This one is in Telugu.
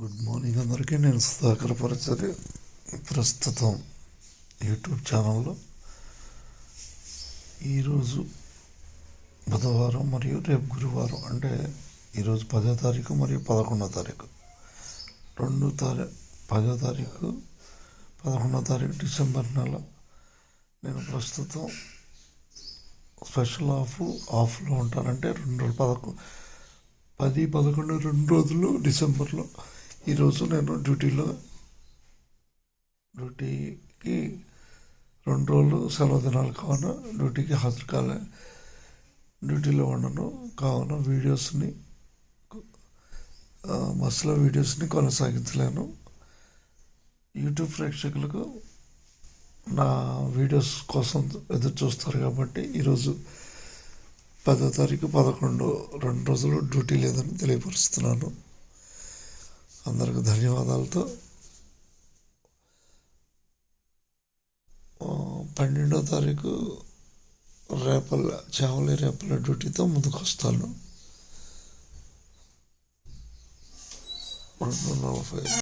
గుడ్ మార్నింగ్ అందరికీ. నేను సుధాకర్ పరిచర్య. ప్రస్తుతం యూట్యూబ్ ఛానల్లో ఈరోజు బుధవారం మరియు రేపు గురువారం, అంటే ఈరోజు 10వ తారీఖు మరియు 11వ తారీఖు, 10వ తారీఖు 11వ తారీఖు డిసెంబర్ నెల. నేను ప్రస్తుతం స్పెషల్ ఆఫ్లో ఉంటానంటే 2 రోజులు 10, 11 2 రోజులు డిసెంబర్లో. ఈరోజు నేను డ్యూటీకి 2 రోజులు సెలవు దినాలు కావున డ్యూటీకి హాజరు డ్యూటీలో ఉండను కావున బస్సులో వీడియోస్ని కొనసాగించలేను. యూట్యూబ్ ప్రేక్షకులకు నా వీడియోస్ కోసం ఎదురు చూస్తారు కాబట్టి ఈరోజు 10వ తారీఖు 11 2 రోజులు డ్యూటీ లేదని తెలియపరుస్తున్నాను. అందరికి ధన్యవాదాలతో 12వ తారీఖు చావలి రేపల డ్యూటీతో ముందుకు వస్తాను. 2:45